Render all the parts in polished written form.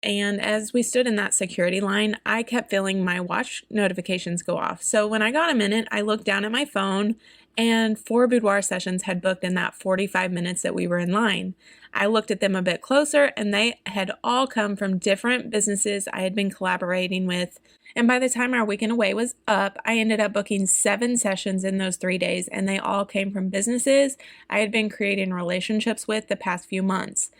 And as we stood in that security line, I kept feeling my watch notifications go off. So when I got a minute, I looked down at my phone and 4 boudoir sessions had booked in that 45 minutes that we were in line. I looked at them a bit closer and they had all come from different businesses I had been collaborating with. And by the time our weekend away was up, I ended up booking 7 sessions in those 3 days, and they all came from businesses I had been creating relationships with the past few months.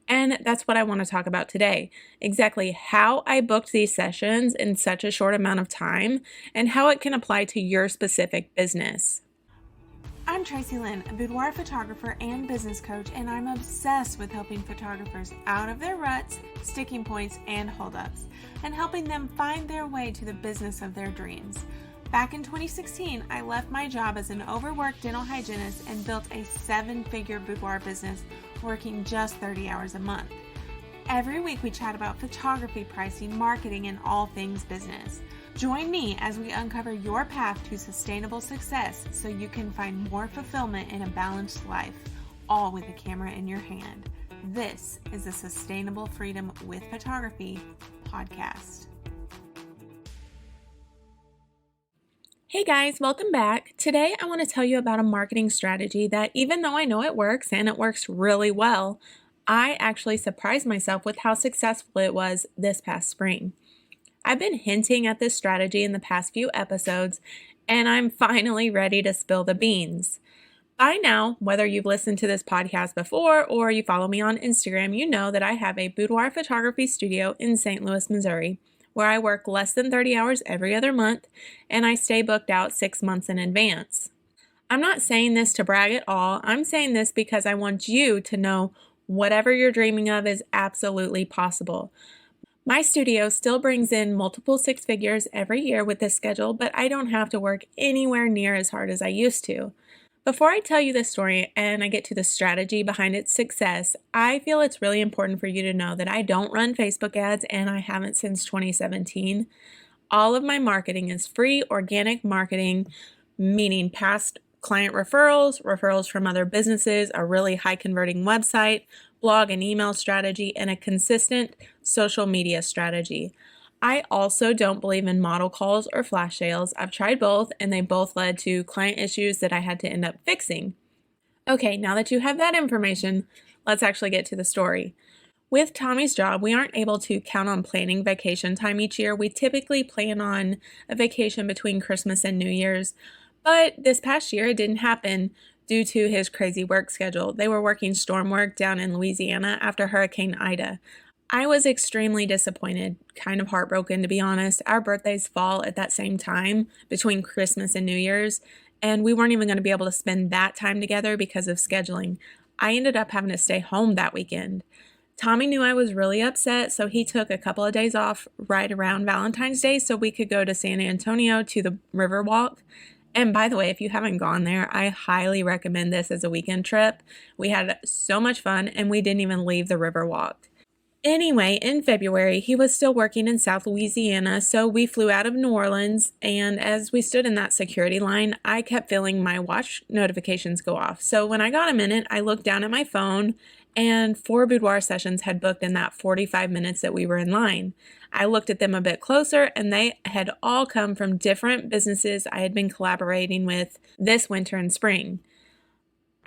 And that's what I want to talk about today. Exactly how I booked these sessions in such a short amount of time and how it can apply to your specific business. I'm Tracy Lynn, a boudoir photographer and business coach, and I'm obsessed with helping photographers out of their ruts, sticking points, and holdups, and helping them find their way to the business of their dreams. Back in 2016, I left my job as an overworked dental hygienist and built a 7-figure boudoir business working just 30 hours a month. Every week we chat about photography, pricing, marketing, and all things business. Join me as we uncover your path to sustainable success so you can find more fulfillment in a balanced life, all with a camera in your hand. This is the Sustainable Freedom with Photography podcast. Hey guys, welcome back. Today I want to tell you about a marketing strategy that, even though I know it works and it works really well, I actually surprised myself with how successful it was this past spring. I've been hinting at this strategy in the past few episodes, and I'm finally ready to spill the beans. By now, whether you've listened to this podcast before or you follow me on Instagram, you know that I have a boudoir photography studio in St. Louis, Missouri, where I work less than 30 hours every other month, and I stay booked out 6 months in advance. I'm not saying this to brag at all. I'm saying this because I want you to know whatever you're dreaming of is absolutely possible. My studio still brings in multiple 6 figures every year with this schedule, but I don't have to work anywhere near as hard as I used to. Before I tell you this story and I get to the strategy behind its success, I feel it's really important for you to know that I don't run Facebook ads, and I haven't since 2017. All of my marketing is free organic marketing, meaning past client referrals, referrals from other businesses, a really high converting website, blog and email strategy, and a consistent social media strategy. I also don't believe in model calls or flash sales. I've tried both, and they both led to client issues that I had to end up fixing. Okay, now that you have that information, let's actually get to the story. With Tommy's job, we aren't able to count on planning vacation time each year. We typically plan on a vacation between Christmas and New Year's, but this past year it didn't happen due to his crazy work schedule. They were working storm work down in Louisiana after Hurricane Ida. I was extremely disappointed, kind of heartbroken to be honest. Our birthdays fall at that same time between Christmas and New Year's, and we weren't even going to be able to spend that time together because of scheduling. I ended up having to stay home that weekend. Tommy knew I was really upset, so he took a couple of days off right around Valentine's Day so we could go to San Antonio to the Riverwalk. And by the way, if you haven't gone there, I highly recommend this as a weekend trip. We had so much fun, and we didn't even leave the Riverwalk. Anyway, in February, he was still working in South Louisiana, so we flew out of New Orleans, and as we stood in that security line, I kept feeling my watch notifications go off. So when I got a minute, I looked down at my phone, and 4 boudoir sessions had booked in that 45 minutes that we were in line. I looked at them a bit closer, and they had all come from different businesses I had been collaborating with this winter and spring.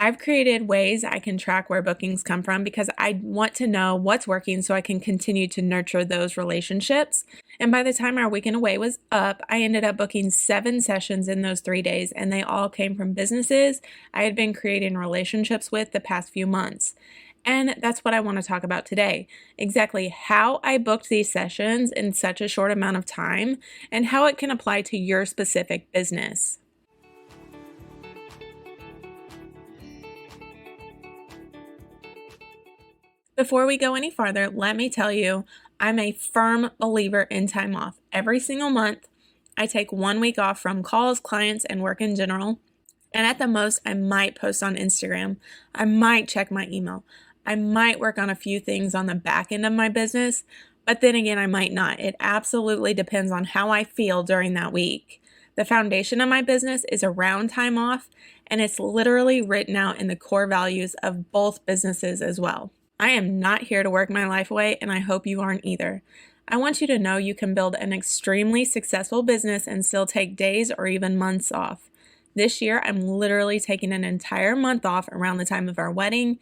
I've created ways I can track where bookings come from because I want to know what's working so I can continue to nurture those relationships. And by the time our weekend away was up, I ended up booking 7 sessions in those 3 days, and they all came from businesses I had been creating relationships with the past few months. And that's what I want to talk about today. Exactly how I booked these sessions in such a short amount of time and how it can apply to your specific business. Before we go any farther, let me tell you, I'm a firm believer in time off. Every single month, I take 1 week off from calls, clients, and work in general. And at the most, I might post on Instagram. I might check my email. I might work on a few things on the back end of my business, but then again, I might not. It absolutely depends on how I feel during that week. The foundation of my business is around time off, and it's literally written out in the core values of both businesses as well. I am not here to work my life away, and I hope you aren't either. I want you to know you can build an extremely successful business and still take days or even months off. This year, I'm literally taking an entire month off around the time of our wedding.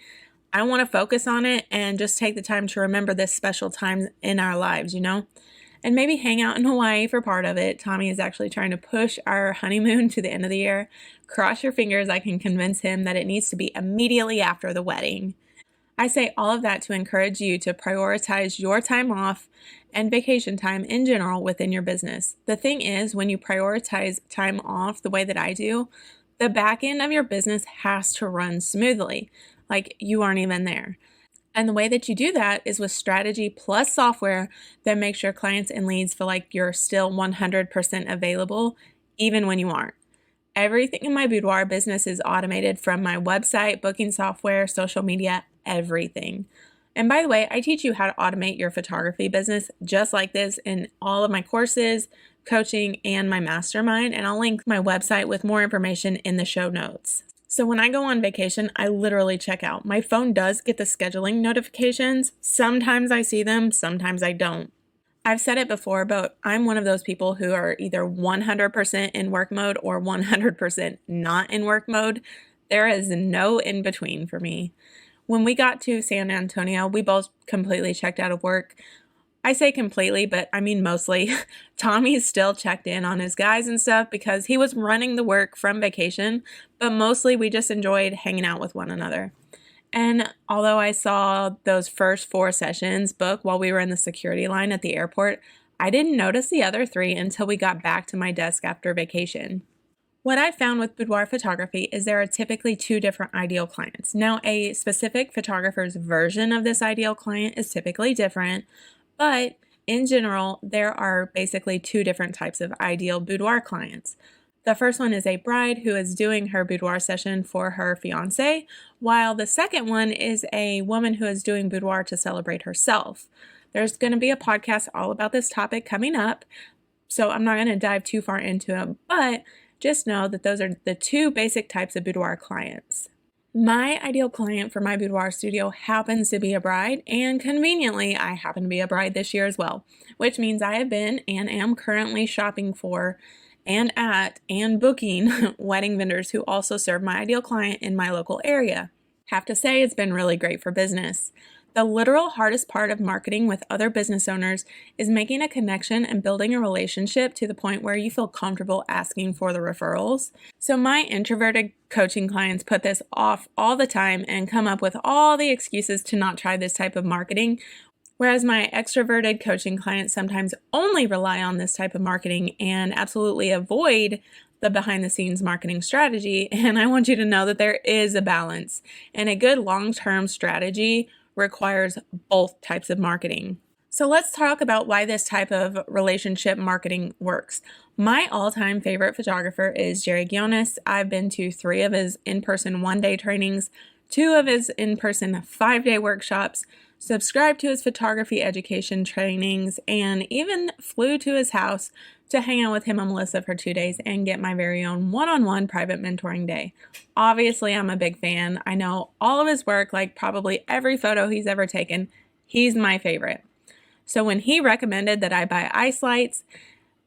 I want to focus on it and just take the time to remember this special time in our lives, and maybe hang out in Hawaii for part of it. Tommy is actually trying to push our honeymoon to the end of the year. Cross your fingers, I can convince him that it needs to be immediately after the wedding. I say all of that to encourage you to prioritize your time off and vacation time in general within your business. The thing is, when you prioritize time off the way that I do, the back end of your business has to run smoothly, like you aren't even there. And the way that you do that is with strategy plus software that makes your clients and leads feel like you're still 100% available, even when you aren't. Everything in my Boudoir business is automated, from my website, booking software, social media, everything. And by the way, I teach you how to automate your photography business just like this in all of my courses, coaching, and my mastermind. And I'll link my website with more information in the show notes. So when I go on vacation, I literally check out. My phone does get the scheduling notifications. Sometimes I see them, sometimes I don't. I've said it before, but I'm one of those people who are either 100% in work mode or 100% not in work mode. There is no in between for me. When we got to San Antonio, we both completely checked out of work. I say completely, but I mean mostly. Tommy still checked in on his guys and stuff because he was running the work from vacation, but mostly we just enjoyed hanging out with one another. And although I saw those first 4 sessions book while we were in the security line at the airport, I didn't notice the other 3 until we got back to my desk after vacation. What I found with Boudoir photography is there are typically 2 different ideal clients. Now, a specific photographer's version of this ideal client is typically different, but in general, there are basically 2 different types of ideal boudoir clients. The first one is a bride who is doing her boudoir session for her fiance, while the second one is a woman who is doing boudoir to celebrate herself. There's going to be a podcast all about this topic coming up, so I'm not going to dive too far into it, but just know that those are the 2 basic types of boudoir clients. My ideal client for my boudoir studio happens to be a bride, and conveniently, I happen to be a bride this year as well, which means I have been and am currently shopping for and booking wedding vendors who also serve my ideal client in my local area. Have to say, it's been really great for business. The literal hardest part of marketing with other business owners is making a connection and building a relationship to the point where you feel comfortable asking for the referrals. So my introverted coaching clients put this off all the time and come up with all the excuses to not try this type of marketing, whereas my extroverted coaching clients sometimes only rely on this type of marketing and absolutely avoid the behind-the-scenes marketing strategy. And I want you to know that there is a balance, and a good long-term strategy requires both types of marketing. So let's talk about why this type of relationship marketing works. My all-time favorite photographer is Jerry Gionis. I've been to 3 of his in-person 1-day trainings, 2 of his in-person 5-day workshops, subscribed to his photography education trainings, and even flew to his house to hang out with him and Melissa for 2 days and get my very own one-on-one private mentoring day. Obviously, I'm a big fan. I know all of his work, like probably every photo he's ever taken. He's my favorite. So when he recommended that I buy ice lights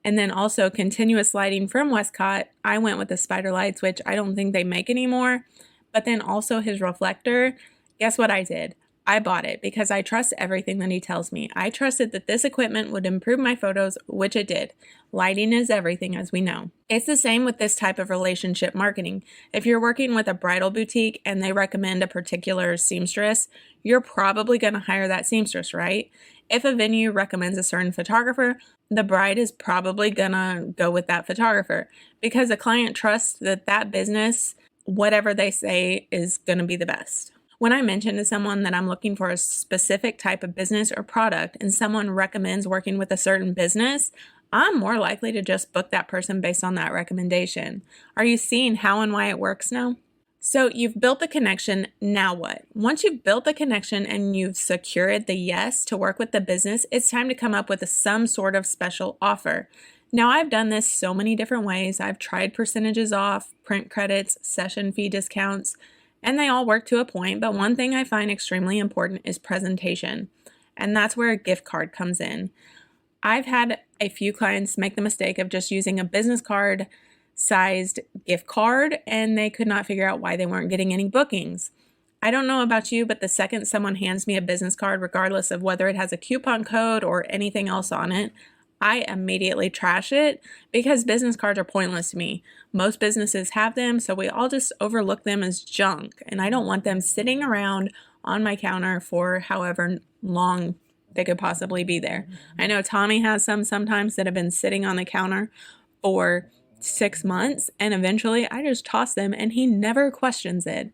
and then also continuous lighting from Westcott, I went with the spider lights, which I don't think they make anymore, but then also his reflector. Guess what I did? I bought it because I trust everything that he tells me. I trusted that this equipment would improve my photos, which it did. Lighting is everything, as we know. It's the same with this type of relationship marketing. If you're working with a bridal boutique and they recommend a particular seamstress, you're probably going to hire that seamstress, right? If a venue recommends a certain photographer, the bride is probably going to go with that photographer because the client trusts that that business, whatever they say, is going to be the best. When I mention to someone that I'm looking for a specific type of business or product and someone recommends working with a certain business, I'm more likely to just book that person based on that recommendation. Are you seeing how and why it works now? So you've built the connection, now what? Once you've built the connection and you've secured the yes to work with the business, it's time to come up with some sort of special offer. Now, I've done this so many different ways. I've tried percentages off, print credits, session fee discounts, And they all work to a point, but one thing I find extremely important is presentation. And that's where a gift card comes in. I've had a few clients make the mistake of just using a business card sized gift card, and they could not figure out why they weren't getting any bookings. I don't know about you, but the second someone hands me a business card, regardless of whether it has a coupon code or anything else on it, I immediately trash it because business cards are pointless to me. Most businesses have them, so we all just overlook them as junk, and I don't want them sitting around on my counter for however long they could possibly be there. I know Tommy has some sometimes that have been sitting on the counter for 6 months, and eventually I just toss them and he never questions it.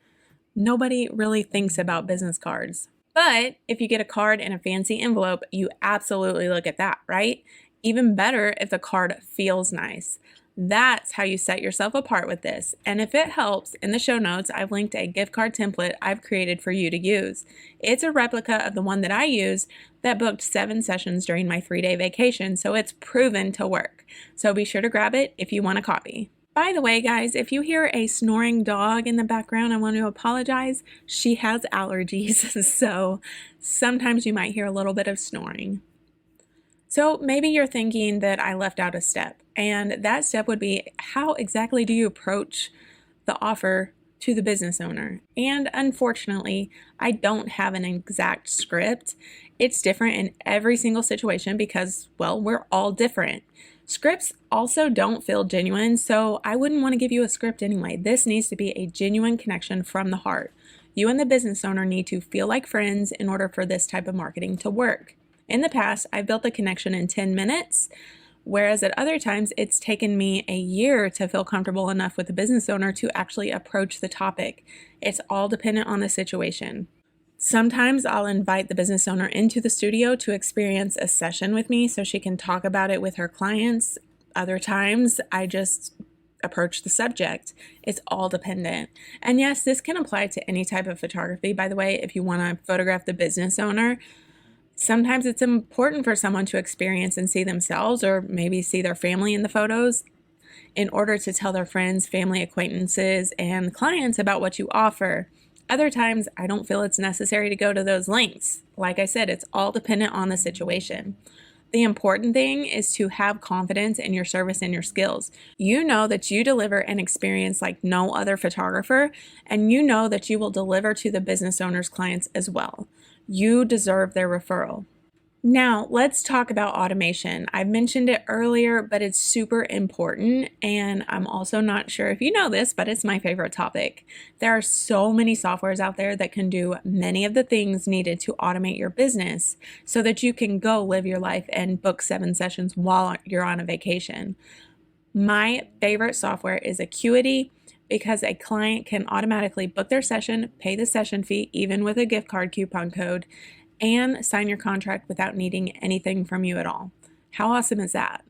Nobody really thinks about business cards. But if you get a card in a fancy envelope, you absolutely look at that, right? Even better if the card feels nice. That's how you set yourself apart with this. And if it helps, in the show notes, I've linked a gift card template I've created for you to use. It's a replica of the one that I used that booked 7 sessions during my 3-day vacation, so it's proven to work. So be sure to grab it if you want a copy. By the way, guys, if you hear a snoring dog in the background, I want to apologize. She has allergies, so sometimes you might hear a little bit of snoring. So maybe you're thinking that I left out a step, and that step would be, how exactly do you approach the offer to the business owner? And unfortunately, I don't have an exact script. It's different in every single situation because, well, we're all different. Scripts also don't feel genuine, so I wouldn't want to give you a script anyway. This needs to be a genuine connection from the heart. You and the business owner need to feel like friends in order for this type of marketing to work. In the past, I've built a connection in 10 minutes, whereas at other times, it's taken me a year to feel comfortable enough with the business owner to actually approach the topic. It's all dependent on the situation. Sometimes I'll invite the business owner into the studio to experience a session with me so she can talk about it with her clients. Other times, I just approach the subject. It's all dependent. And yes, this can apply to any type of photography. By the way, if you want to photograph the business owner, sometimes it's important for someone to experience and see themselves, or maybe see their family in the photos, in order to tell their friends, family, acquaintances, and clients about what you offer. Other times, I don't feel it's necessary to go to those links. Like I said, it's all dependent on the situation. The important thing is to have confidence in your service and your skills. You know that you deliver an experience like no other photographer, and you know that you will deliver to the business owner's clients as well. You deserve their referral. Now, let's talk about automation. I mentioned it earlier, but it's super important, and I'm also not sure if you know this, but it's my favorite topic. There are so many softwares out there that can do many of the things needed to automate your business so that you can go live your life and book 7 sessions while you're on a vacation. My favorite software is Acuity, because a client can automatically book their session, pay the session fee, even with a gift card coupon code, and sign your contract without needing anything from you at all. How awesome is that?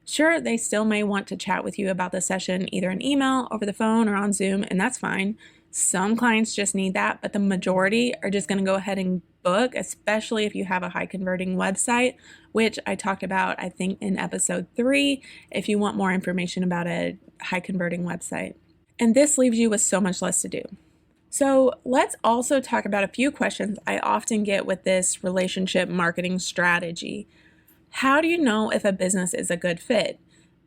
Sure, they still may want to chat with you about the session, either an email, over the phone, or on Zoom, and that's fine. Some clients just need that, but the majority are just going to go ahead and book, especially if you have a high converting website, which I talked about, I think, in episode 3, if you want more information about a high converting website. And this leaves you with so much less to do. So let's also talk about a few questions I often get with this relationship marketing strategy. How do you know if a business is a good fit?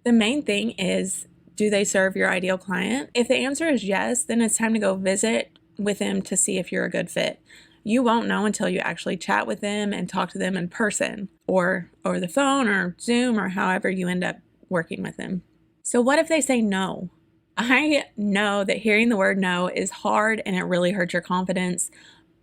The main thing is, do they serve your ideal client? If the answer is yes, then it's time to go visit with them to see if you're a good fit. You won't know until you actually chat with them and talk to them in person, or over the phone or Zoom, or however you end up working with them. So what if they say no? I know that hearing the word no is hard and it really hurts your confidence,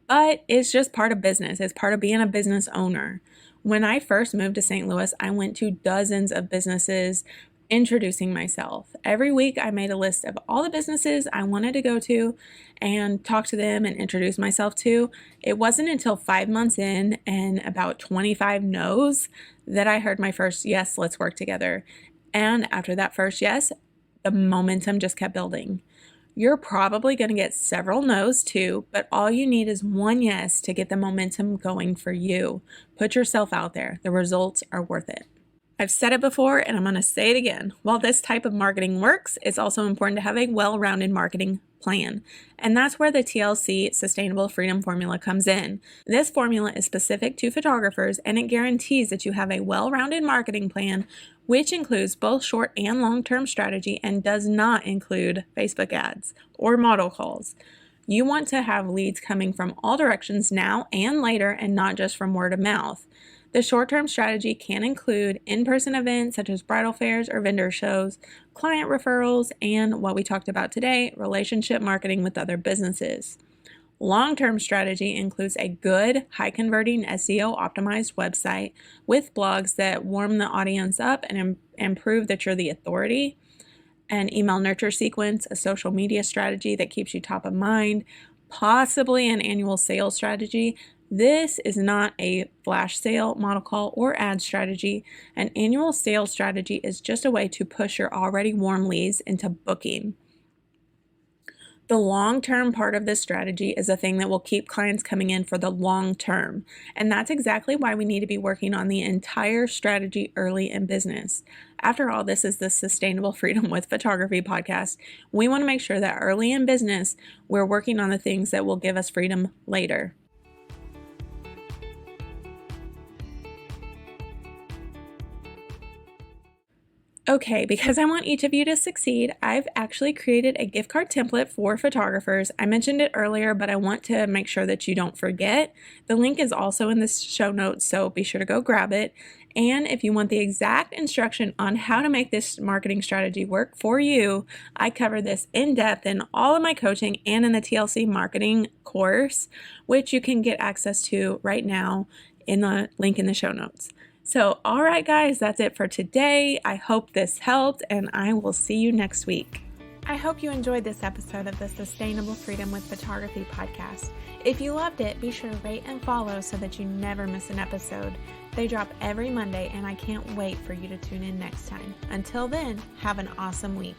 but it's just part of business. It's part of being a business owner. When I first moved to St. Louis, I went to dozens of businesses introducing myself. Every week I made a list of all the businesses I wanted to go to and talk to them and introduce myself to. It wasn't until 5 months in and about 25 no's that I heard my first yes, let's work together. And after that first yes, the momentum just kept building. You're probably going to get several no's too, but all you need is one yes to get the momentum going for you. Put yourself out there. The results are worth it. I've said it before and I'm going to say it again. While this type of marketing works, it's also important to have a well-rounded marketing plan. And that's where the TLC Sustainable Freedom Formula comes in. This formula is specific to photographers and it guarantees that you have a well-rounded marketing plan, which includes both short and long-term strategy and does not include Facebook ads or model calls. You want to have leads coming from all directions now and later and not just from word of mouth. The short-term strategy can include in-person events such as bridal fairs or vendor shows, client referrals, and what we talked about today, relationship marketing with other businesses. Long-term strategy includes a good, high-converting SEO-optimized website with blogs that warm the audience up and prove that you're the authority, an email nurture sequence, a social media strategy that keeps you top of mind, possibly an annual sales strategy. This is not a flash sale, model call, or ad strategy. An annual sales strategy is just a way to push your already warm leads into booking. The long-term part of this strategy is a thing that will keep clients coming in for the long term. And that's exactly why we need to be working on the entire strategy early in business. After all, this is the Sustainable Freedom with Photography podcast. We want to make sure that early in business, we're working on the things that will give us freedom later. Okay, because I want each of you to succeed, I've actually created a gift card template for photographers. I mentioned it earlier, but I want to make sure that you don't forget. The link is also in the show notes, so be sure to go grab it. And if you want the exact instruction on how to make this marketing strategy work for you, I cover this in depth in all of my coaching and in the TLC marketing course, which you can get access to right now in the link in the show notes. So, all right, guys, that's it for today. I hope this helped, and I will see you next week. I hope you enjoyed this episode of the Sustainable Freedom with Photography podcast. If you loved it, be sure to rate and follow so that you never miss an episode. They drop every Monday, and I can't wait for you to tune in next time. Until then, have an awesome week.